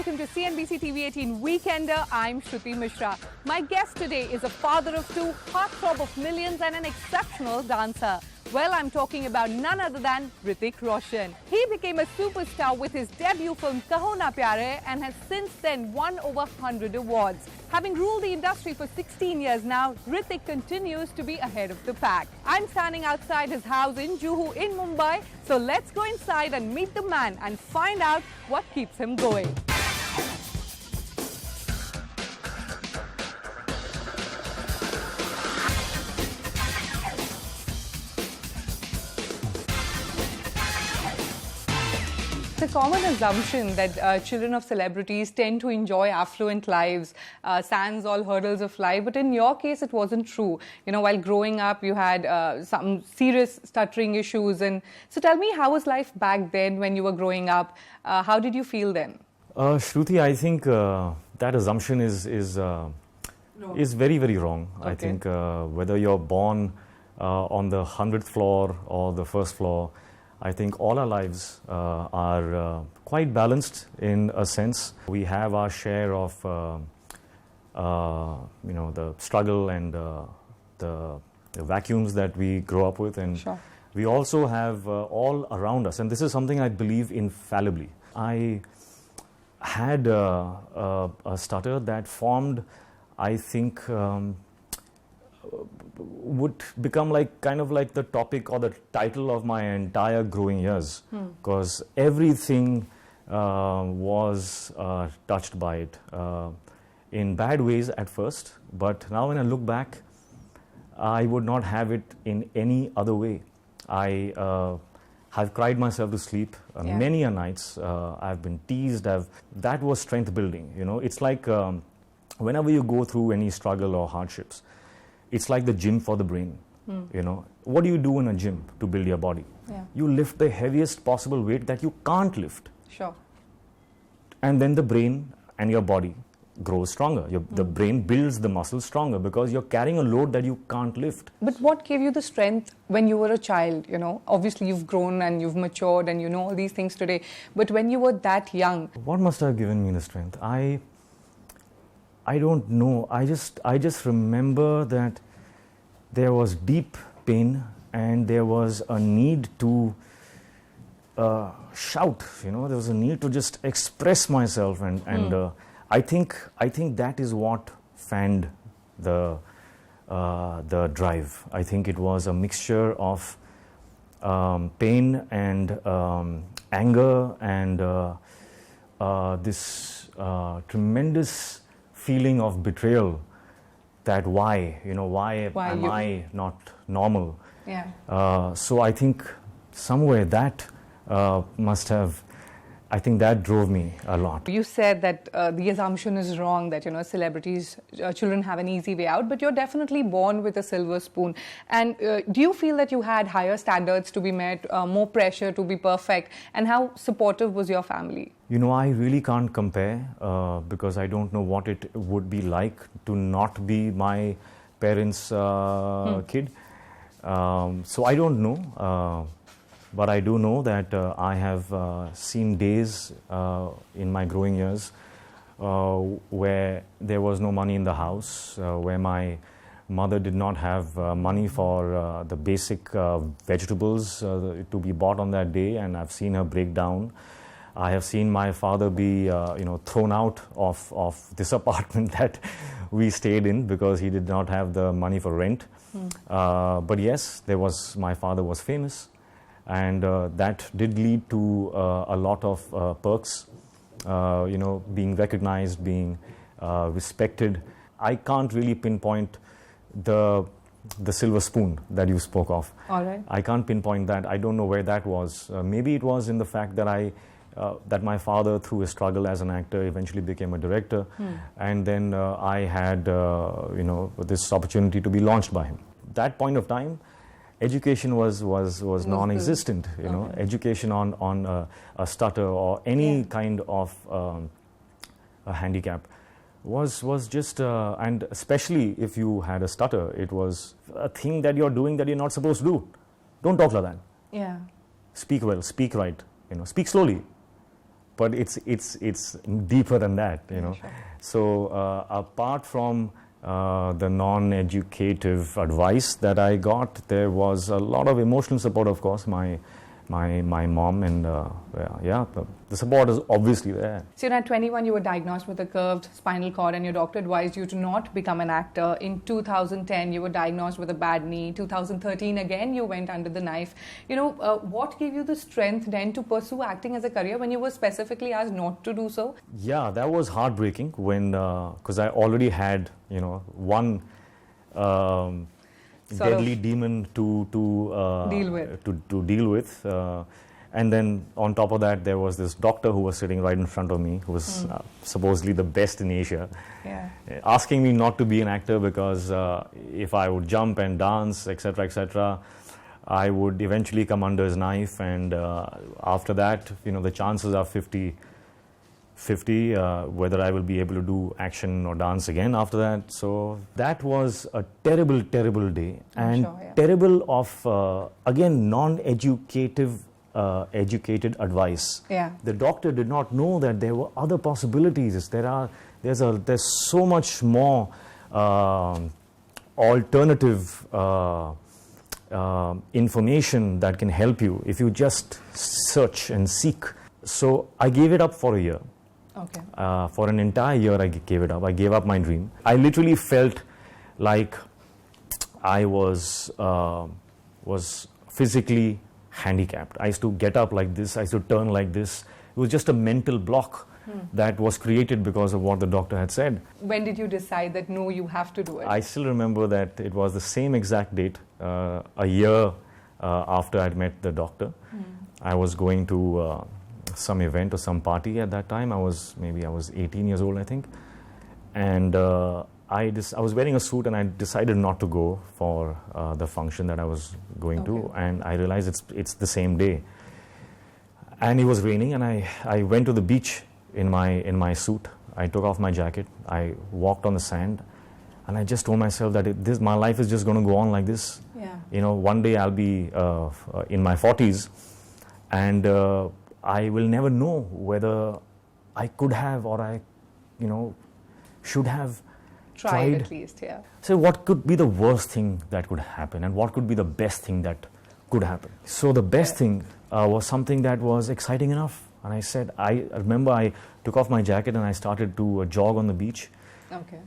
welcome to CNBC-TV18 Weekender. I'm Shruti Mishra. My guest today is a father of two, heartthrob of millions and an exceptional dancer. Well, I'm talking about none other than Hrithik Roshan. He became a superstar with his debut film Kaho Na Pyare and has since then won over 100 awards. Having ruled the industry for 16 years now, Hrithik continues to be ahead of the pack. I'm standing outside his house in Juhu in Mumbai, so let's go inside and meet the man and find out what keeps him going. It's a common assumption that children of celebrities tend to enjoy affluent lives, sans all hurdles of life. But in your case, it wasn't true. You know, while growing up, you had some serious stuttering issues. And so tell me, how was life back then when you were growing up? How did you feel then? Shruti, I think that assumption is very, very wrong. Okay. I think whether you're born on the 100th floor or the first floor, I think all our lives are quite balanced in a sense. We have our share of, the struggle and the vacuums that we grow up with, and sure. We also have all around us, and this is something I believe infallibly. I had a stutter that formed, I think, would become kind of like the topic or the title of my entire growing years, because everything was touched by it in bad ways at first, but now when I look back, I would not have it in any other way. I have cried myself to sleep many a nights. I've been teased. That was strength building. You know, it's like whenever you go through any struggle or hardships, it's like the gym for the brain. You know, what do you do in a gym to build your body? Yeah. You lift the heaviest possible weight that you can't lift. Sure. And then the brain and your body grows stronger. The brain builds the muscles stronger because you're carrying a load that you can't lift. But what gave you the strength when you were a child? You know, obviously you've grown and you've matured and you know all these things today. But when you were that young, what must have given me the strength? I don't know. I just remember that there was deep pain and there was a need to shout. You know, there was a need to just express myself, and I think that is what fanned the drive. I think it was a mixture of pain and anger and this tremendous feeling of betrayal, that why am I not normal? Yeah. So I think somewhere that must have, I think that drove me a lot. You said that the assumption is wrong that, you know, celebrities, children have an easy way out, but you're definitely born with a silver spoon. And do you feel that you had higher standards to be met, more pressure to be perfect? And how supportive was your family? You know, I really can't compare because I don't know what it would be like to not be my parents' kid. So I don't know. But I do know that I have seen days in my growing years where there was no money in the house, where my mother did not have money for the basic vegetables to be bought on that day, and I've seen her break down. I have seen my father be thrown out of this apartment that we stayed in because he did not have the money for rent. But yes, my father was famous. And that did lead to a lot of perks, being recognized, being respected. I can't really pinpoint the silver spoon that you spoke of. All right. I can't pinpoint that. I don't know where that was. Maybe it was in the fact that that my father, through his struggle as an actor, eventually became a director, and then I had this opportunity to be launched by him. That point of time, education was non-existent. You know, education on a stutter or any kind of a handicap was just, and especially if you had a stutter, it was a thing that you're doing that you're not supposed to do. Don't talk like that. Yeah. Speak well, speak right, speak slowly. but it's deeper than that, you know. Sure. So apart from the non-educative advice that I got, there was a lot of emotional support, of course. My mom, and the support is obviously there. So at 21, you were diagnosed with a curved spinal cord, and your doctor advised you to not become an actor. In 2010, you were diagnosed with a bad knee. 2013, again, you went under the knife. You know, what gave you the strength then to pursue acting as a career when you were specifically asked not to do so? Yeah, that was heartbreaking when, because I already had, you know, one deadly demon to deal with. And then on top of that, there was this doctor who was sitting right in front of me, who was supposedly the best in Asia, asking me not to be an actor because if I would jump and dance, etc., I would eventually come under his knife, and after that, you know, the chances are 50-50 whether I will be able to do action or dance again after that. So that was a terrible, terrible day, and terrible of again non-educated advice. Yeah. The doctor did not know that there were other possibilities. There's so much more alternative information that can help you if you just search and seek. So I gave it up for a year. Okay. For an entire year, I gave it up. I gave up my dream. I literally felt like I was physically handicapped. I used to get up like this. I used to turn like this. It was just a mental block that was created because of what the doctor had said. When did you decide that no, you have to do it? I still remember that it was the same exact date, a year after I'd met the doctor. I was going to some event or some party at that time. I was 18 years old, I think, and I was wearing a suit, and I decided not to go for the function that I was going to, and I realized it's the same day, and it was raining, and I went to the beach in my suit. I took off my jacket, I walked on the sand, and I just told myself that my life is just going to go on like this. You know, one day I'll be in my 40s, and I will never know whether I could have, or I, you know, should have tried at least. So what could be the worst thing that could happen, and what could be the best thing that could happen? So the best thing was something that was exciting enough, and I remember I took off my jacket and I started to jog on the beach.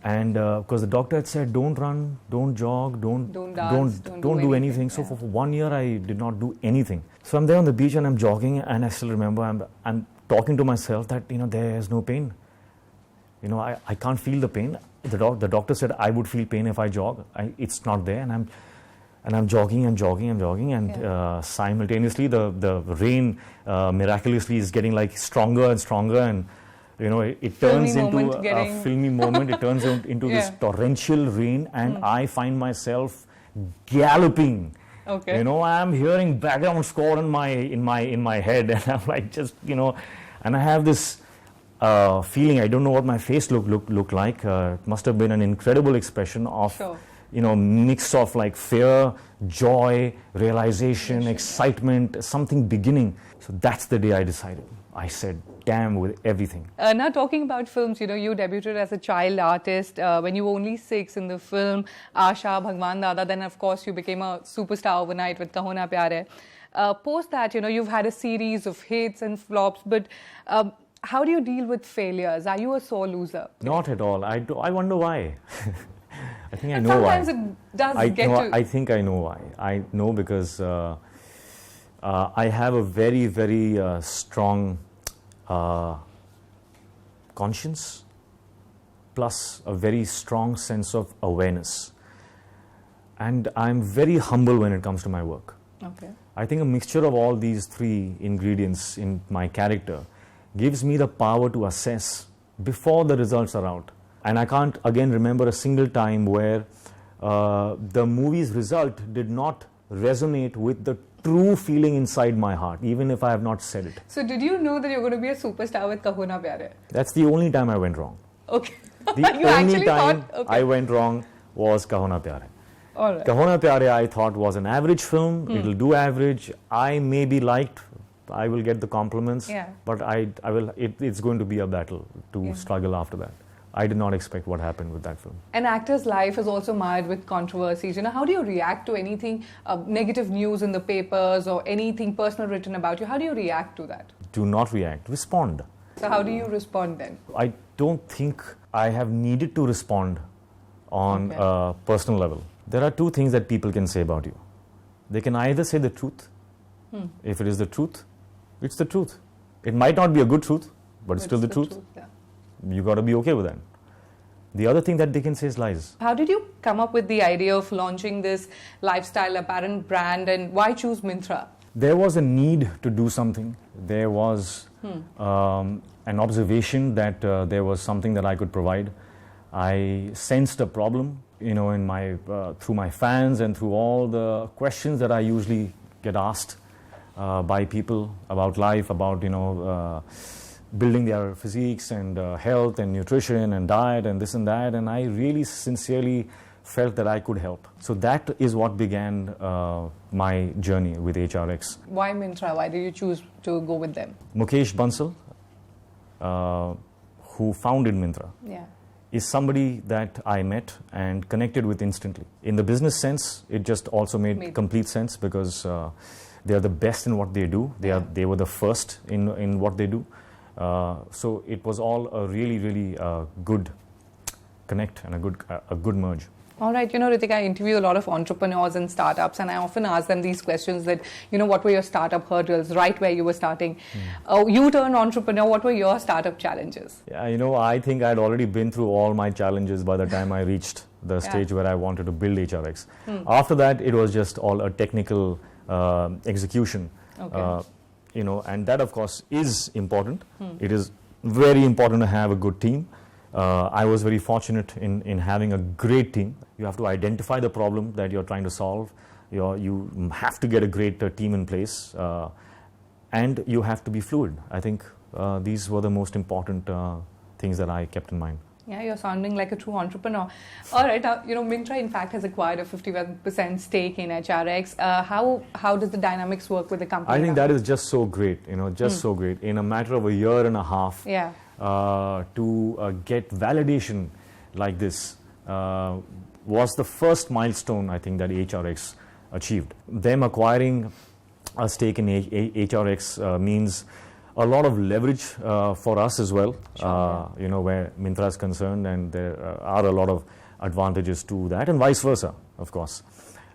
And because the doctor had said, don't run, don't jog, don't dance, don't do anything. So for 1 year I did not do anything. So I'm there on the beach and I'm jogging, and I still remember I'm talking to myself that, you know, there's no pain. You know, I can't feel the pain. The doctor said I would feel pain if I jog. It's not there, and I'm jogging, and simultaneously the rain miraculously is getting like stronger and stronger, and you know, it turns into a filmy moment. It turns into this torrential rain, and I find myself galloping. You know, I'm hearing background score in my head, and I'm like, just, you know, and I have this feeling. I don't know what my face looked like. It must have been an incredible expression of, you know, mix of like fear, joy, realization, excitement, something beginning. So that's the day I decided. I said, damn, with everything. Now talking about films, you know, you debuted as a child artist when you were only 6 in the film Asha, Bhagwan Dada. Then, of course, you became a superstar overnight with Kaho Na Pyar Hai. Post that, you know, you've had a series of hits and flops, but how do you deal with failures? Are you a sore loser? Not at all. I wonder why. I think I know why. Sometimes it does get to... I think I know why. I know because I have a very, very strong conscience, plus a very strong sense of awareness. And I'm very humble when it comes to my work. I think a mixture of all these 3 ingredients in my character gives me the power to assess before the results are out. And I can't, again, remember a single time where the movie's result did not resonate with the true feeling inside my heart, even if I have not said it. So did you know that you're going to be a superstar with Kaho Na Pyar Hai? That's the only time I went wrong. The only time I went wrong was Kaho Na Pyar Hai. All right. Kaho Na Pyar Hai, I thought, was an average film. It'll do average. I may be liked. I will get the compliments, Yeah. but it's going to be a battle to struggle after that. I did not expect what happened with that film. An actor's life is also marred with controversies. How do you react to anything, negative news in the papers or anything personal written about you? How do you react to that? Do not react, respond. So how do you respond then? I don't think I have needed to respond on a personal level. There are two things that people can say about you. They can either say the truth. If it is the truth, it's the truth. It might not be a good truth, but it's still the truth. Yeah. You got to be okay with that. The other thing that they can say is lies. How did you come up with the idea of launching this lifestyle apparel brand, and why choose Myntra? There was a need to do something. There was an observation that there was something that I could provide. I sensed a problem, in my through my fans and through all the questions that I usually get asked by people about life, about building their physiques and health and nutrition and diet and this and that, and I really sincerely felt that I could help. So that is what began my journey with HRX. Why Myntra? Why did you choose to go with them? Mukesh Bansal, who founded Myntra, is somebody that I met and connected with instantly. In the business sense, it just also made complete sense because they are the best in what they do. They were the first in what they do. So it was all a really, really good connect and a good merge. All right, Hrithik, I interview a lot of entrepreneurs and startups, and I often ask them these questions that, what were your startup hurdles right where you were starting? You turned entrepreneur, what were your startup challenges? Yeah, I think I'd already been through all my challenges by the time I reached the stage where I wanted to build HRX. After that, it was just all a technical execution. Okay. And that of course is important. It is very important to have a good team. I was very fortunate in having a great team. You have to identify the problem that you're trying to solve. You have to get a great team in place, and you have to be fluid. I think these were the most important things that I kept in mind. Yeah, you're sounding like a true entrepreneur. All right, Myntra in fact has acquired a 51% stake in HRX. How does the dynamics work with the company? I think that is just so great, so great. In a matter of a year and a half, to get validation like this was the first milestone I think that HRX achieved. Them acquiring a stake in HRX means a lot of leverage for us as well, where Myntra is concerned, and there are a lot of advantages to that, and vice versa, of course.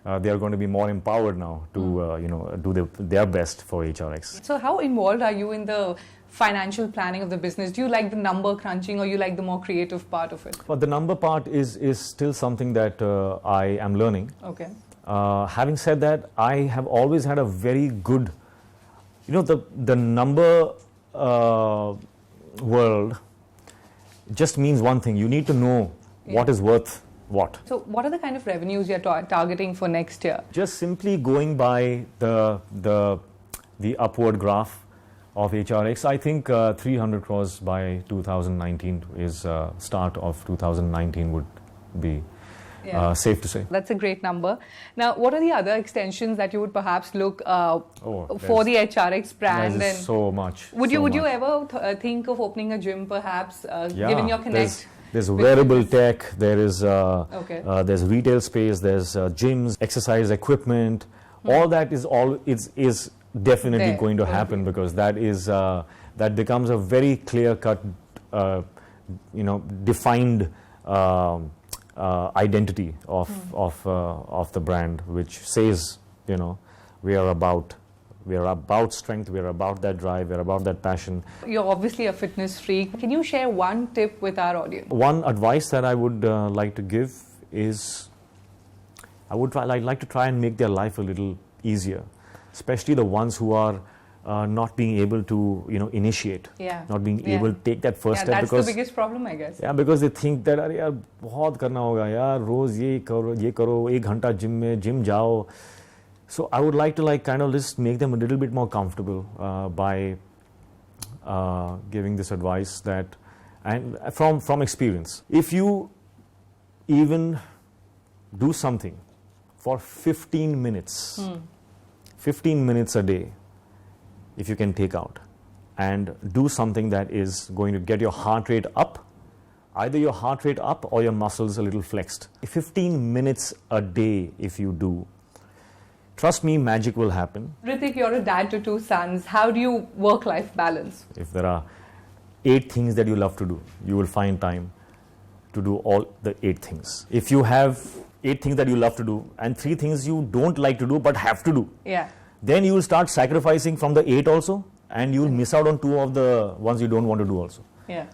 They are going to be more empowered now to do their best for HRX. So how involved are you in the financial planning of the business? Do you like the number crunching, or you like the more creative part of it? But the number part is still something that I am learning. Okay. Having said that, I have always had a very good, the number world just means one thing. You need to know what is worth what. So what are the kind of revenues you're targeting for next year? Just simply going by the upward graph of HRX, I think 300 crores by 2019 is start of 2019 would be safe to say. That's a great number. Now, what are the other extensions that you would perhaps look for the HRX brand? There's so much. Would you ever think of opening a gym perhaps, given your connect? There's wearable tech, there is there's retail space, there's gyms, exercise equipment. All that is definitely going to happen, because that becomes a very clear-cut, defined identity of the brand, which says, we are about strength, we are about that drive, we are about that passion. You're obviously a fitness freak. Can you share one tip with our audience? One advice that I would like to give is, I would like to try and make their life a little easier, especially the ones who are not being able to, initiate, not being able to take that first step. That's the biggest problem, I guess. Yeah, because they think that, अरे यार बहुत करना होगा यार, रोज ये करो, 1 घंटा gym जाओ. So I would like to kind of just make them a little bit more comfortable by giving this advice that, and from experience, if you even do something for 15 minutes, 15 minutes a day, if you can take out and do something that is going to get your heart rate up, either your heart rate up or your muscles a little flexed. 15 minutes a day if you do, trust me, magic will happen. Hrithik, you're a dad to 2 sons. How do you work-life balance? If there are 8 things that you love to do, you will find time to do all the 8 things. If you have 8 things that you love to do and 3 things you don't like to do but have to do, then you will start sacrificing from the 8 also, and you will miss out on 2 of the ones you don't want to do also.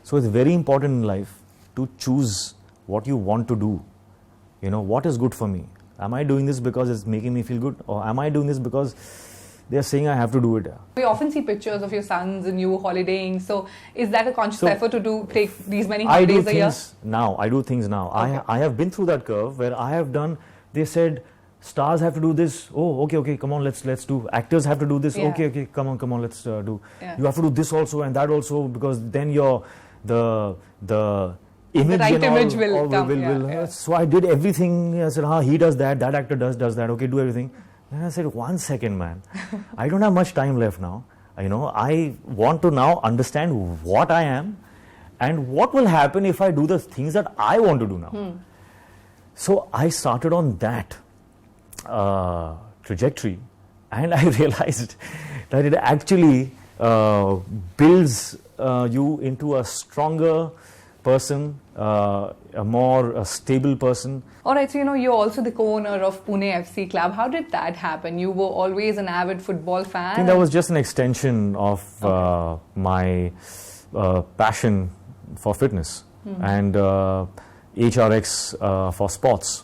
So it's very important in life to choose what you want to do. You know, what is good for me? Am I doing this because it's making me feel good, or am I doing this because they're saying I have to do it? We often see pictures of your sons and you holidaying. So is that a conscious effort to take these many holidays a year? I do things now. Okay. I have been through that curve where I have done, they said, stars have to do this. Oh, okay, come on, let's do. Actors have to do this. Okay, come on, let's do. You have to do this also and that also, because then the image, the right image will come. Will. So I did everything. I said, he does that actor does that. Okay, do everything. And I said, 1 second, man. I don't have much time left now. You know, I want to now understand what I am and what will happen if I do the things that I want to do now. So I started on that trajectory, and I realized that it actually builds you into a stronger person, a more stable person. Alright, so you're also the co-owner of Pune FC club. How did that happen? You were always an avid football fan. I think that was just an extension of my passion for fitness and HRX for sports.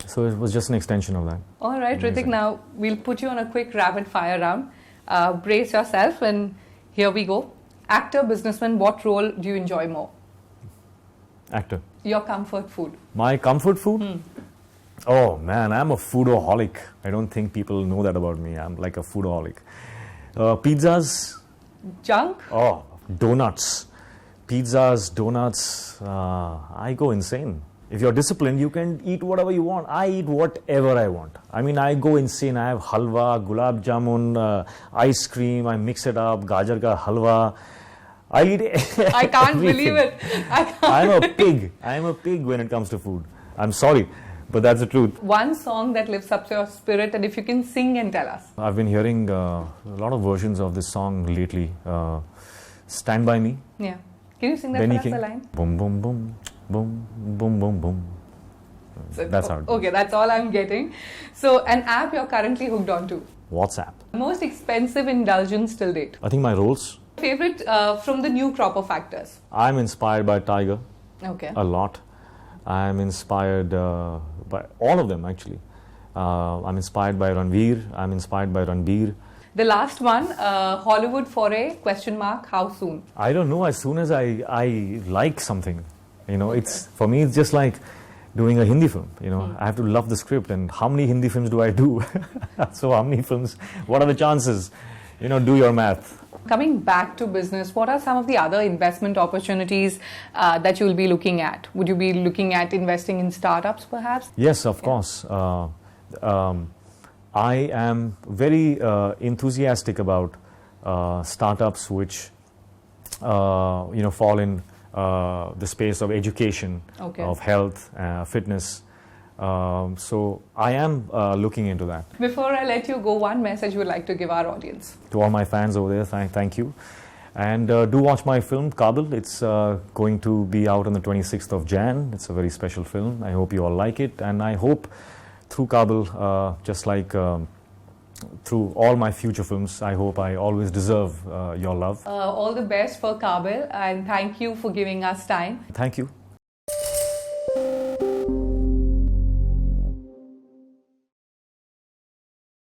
So it was just an extension of that. Alright, Hrithik, now we'll put you on a quick rapid fire round. Brace yourself, and here we go. Actor, businessman, what role do you enjoy more? Actor. Your comfort food? My comfort food? Oh man, I'm a foodaholic. I don't think people know that about me. I'm like a foodaholic. Pizzas. Junk? Oh, donuts. Pizzas, donuts. I go insane. If you're disciplined, you can eat whatever you want. I eat whatever I want. I mean, I go insane. I have halwa, gulab jamun, ice cream. I mix it up, gajar ka halwa. I eat I can't believe it. I'm a pig. I'm a pig when it comes to food. I'm sorry, but that's the truth. One song that lives up to your spirit, and if you can sing and tell us. I've been hearing a lot of versions of this song lately. Stand By Me. Yeah. Can you sing that Benny for us, King. a line? Boom, boom, boom, boom, boom, boom, boom. So, that's how it okay, that's all I'm getting. So, an app you're currently hooked onto? WhatsApp. Most expensive indulgence till date? I think my roles. Favorite from the new crop of actors? I'm inspired by Tiger. Okay. A lot. I'm inspired by all of them, actually. I'm inspired by Ranveer. I'm inspired by Ranbir. The last one, Hollywood foray, ? How soon? I don't know. As soon as I like something, you know, it's for me. It's just like doing a Hindi film. You know, I have to love the script. And how many Hindi films do I do? So how many films? What are the chances? You know, do your math. Coming back to business, what are some of the other investment opportunities that you will be looking at? Would you be looking at investing in startups, perhaps? Yes, of course. I am very enthusiastic about startups which fall in the space of education, of health, fitness. So I am looking into that. Before I let you go, one message you would like to give our audience? To all my fans over there, thank you. And do watch my film, Kabul. It's going to be out on the 26th of Jan. It's a very special film. I hope you all like it. And I hope through Kabul, just like through all my future films, I hope I always deserve your love. All the best for Kabul, and thank you for giving us time. Thank you.